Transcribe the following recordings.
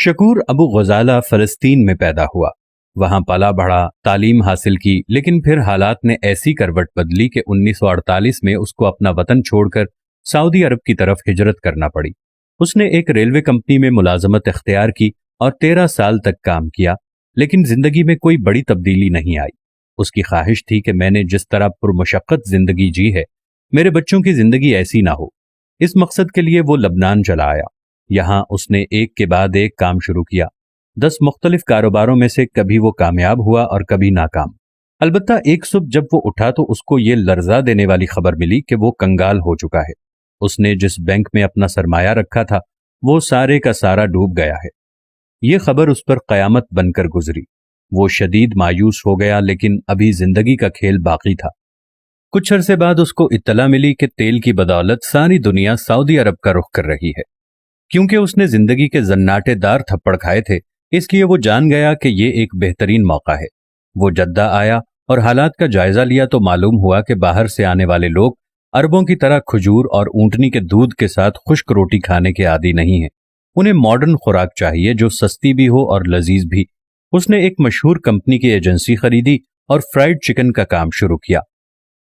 شکور ابو غزالہ فلسطین میں پیدا ہوا، وہاں پلا بڑھا، تعلیم حاصل کی، لیکن پھر حالات نے ایسی کروٹ بدلی کہ 1948 میں اس کو اپنا وطن چھوڑ کر سعودی عرب کی طرف ہجرت کرنا پڑی۔ اس نے ایک ریلوے کمپنی میں ملازمت اختیار کی اور 13 سال تک کام کیا، لیکن زندگی میں کوئی بڑی تبدیلی نہیں آئی۔ اس کی خواہش تھی کہ میں نے جس طرح پرمشقت زندگی جی ہے، میرے بچوں کی زندگی ایسی نہ ہو۔ اس مقصد کے لیے وہ لبنان چلا آیا۔ یہاں اس نے ایک کے بعد ایک کام شروع کیا۔ 10 مختلف کاروباروں میں سے کبھی وہ کامیاب ہوا اور کبھی ناکام۔ البتہ ایک صبح جب وہ اٹھا تو اس کو یہ لرزا دینے والی خبر ملی کہ وہ کنگال ہو چکا ہے۔ اس نے جس بینک میں اپنا سرمایہ رکھا تھا وہ سارے کا سارا ڈوب گیا ہے۔ یہ خبر اس پر قیامت بن کر گزری۔ وہ شدید مایوس ہو گیا، لیکن ابھی زندگی کا کھیل باقی تھا۔ کچھ عرصے بعد اس کو اطلاع ملی کہ تیل کی بدولت ساری دنیا سعودی عرب کا رخ کر رہی ہے۔ کیونکہ اس نے زندگی کے زناٹے دار تھپڑ کھائے تھے، اس لیے وہ جان گیا کہ یہ ایک بہترین موقع ہے۔ وہ جدہ آیا اور حالات کا جائزہ لیا تو معلوم ہوا کہ باہر سے آنے والے لوگ عربوں کی طرح کھجور اور اونٹنی کے دودھ کے ساتھ خشک روٹی کھانے کے عادی نہیں ہیں۔ انہیں ماڈرن خوراک چاہیے جو سستی بھی ہو اور لذیذ بھی۔ اس نے ایک مشہور کمپنی کی ایجنسی خریدی اور فرائیڈ چکن کا کام شروع کیا۔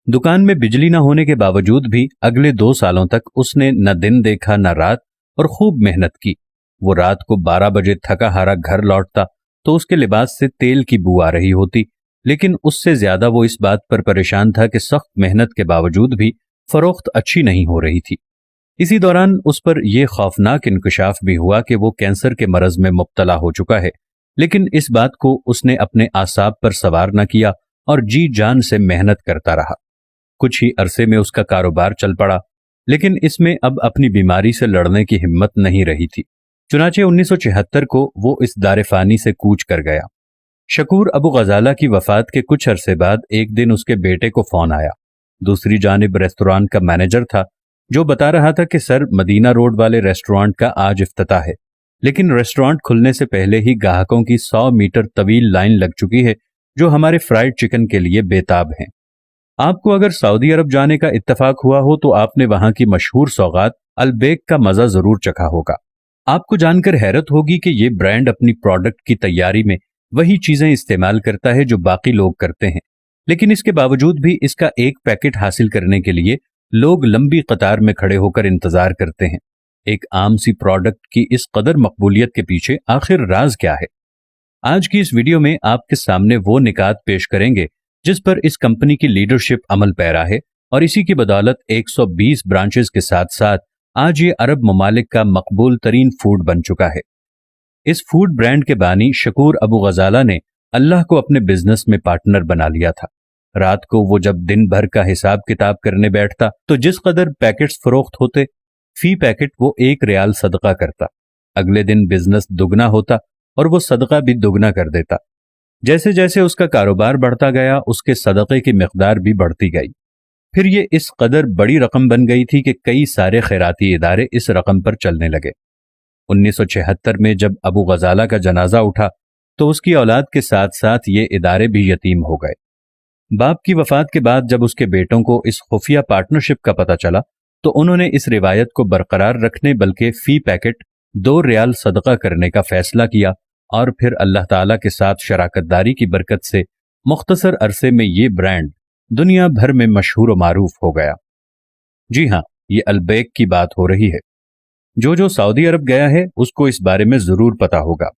دکان میں بجلی نہ ہونے کے باوجود بھی اگلے 2 سالوں تک اس نے نہ دن دیکھا نہ رات، اور خوب محنت کی۔ وہ رات کو 12 بجے تھکا ہارا گھر لوٹتا تو اس کے لباس سے تیل کی بو آ رہی ہوتی، لیکن اس سے زیادہ وہ اس بات پر پریشان تھا کہ سخت محنت کے باوجود بھی فروخت اچھی نہیں ہو رہی تھی۔ اسی دوران اس پر یہ خوفناک انکشاف بھی ہوا کہ وہ کینسر کے مرض میں مبتلا ہو چکا ہے، لیکن اس بات کو اس نے اپنے اعصاب پر سوار نہ کیا اور جی جان سے محنت کرتا رہا۔ کچھ ہی عرصے میں اس کا کاروبار چل پڑا، لیکن اس میں اب اپنی بیماری سے لڑنے کی ہمت نہیں رہی تھی۔ چنانچہ 1976 کو وہ اس دار فانی سے کوچ کر گیا۔ شکور ابو غزالہ کی وفات کے کچھ عرصے بعد ایک دن اس کے بیٹے کو فون آیا۔ دوسری جانب ریستوران کا مینیجر تھا جو بتا رہا تھا کہ سر، مدینہ روڈ والے ریسٹورانٹ کا آج افتتاح ہے، لیکن ریسٹورانٹ کھلنے سے پہلے ہی گاہکوں کی 100 میٹر طویل لائن لگ چکی ہے جو ہمارے فرائیڈ چکن کے لیے بےتاب ہیں۔ آپ کو اگر سعودی عرب جانے کا اتفاق ہوا ہو تو آپ نے وہاں کی مشہور سوغات البیک کا مزہ ضرور چکھا ہوگا۔ آپ کو جان کر حیرت ہوگی کہ یہ برانڈ اپنی پروڈکٹ کی تیاری میں وہی چیزیں استعمال کرتا ہے جو باقی لوگ کرتے ہیں، لیکن اس کے باوجود بھی اس کا ایک پیکٹ حاصل کرنے کے لیے لوگ لمبی قطار میں کھڑے ہو کر انتظار کرتے ہیں۔ ایک عام سی پروڈکٹ کی اس قدر مقبولیت کے پیچھے آخر راز کیا ہے؟ آج کی اس ویڈیو میں آپ کے سامنے وہ نکات پیش کریں گے جس پر اس کمپنی کی لیڈرشپ عمل پیرا ہے، اور اسی کی بدولت 120 برانچز کے ساتھ ساتھ آج یہ عرب ممالک کا مقبول ترین فوڈ بن چکا ہے۔ اس فوڈ برانڈ کے بانی شکور ابو غزالہ نے اللہ کو اپنے بزنس میں پارٹنر بنا لیا تھا۔ رات کو وہ جب دن بھر کا حساب کتاب کرنے بیٹھتا تو جس قدر پیکٹس فروخت ہوتے، فی پیکٹ وہ 1 ریال صدقہ کرتا۔ اگلے دن بزنس دگنا ہوتا اور وہ صدقہ بھی دگنا کر دیتا۔ جیسے جیسے اس کا کاروبار بڑھتا گیا، اس کے صدقے کی مقدار بھی بڑھتی گئی۔ پھر یہ اس قدر بڑی رقم بن گئی تھی کہ کئی سارے خیراتی ادارے اس رقم پر چلنے لگے۔ 1976 میں جب ابو غزالہ کا جنازہ اٹھا تو اس کی اولاد کے ساتھ ساتھ یہ ادارے بھی یتیم ہو گئے۔ باپ کی وفات کے بعد جب اس کے بیٹوں کو اس خفیہ پارٹنرشپ کا پتہ چلا تو انہوں نے اس روایت کو برقرار رکھنے بلکہ فی پیکٹ 2 ریال صدقہ کرنے کا فیصلہ کیا، اور پھر اللہ تعالیٰ کے ساتھ شراکت داری کی برکت سے مختصر عرصے میں یہ برانڈ دنیا بھر میں مشہور و معروف ہو گیا۔ جی ہاں، یہ البیک کی بات ہو رہی ہے۔ جو سعودی عرب گیا ہے اس کو اس بارے میں ضرور پتا ہوگا۔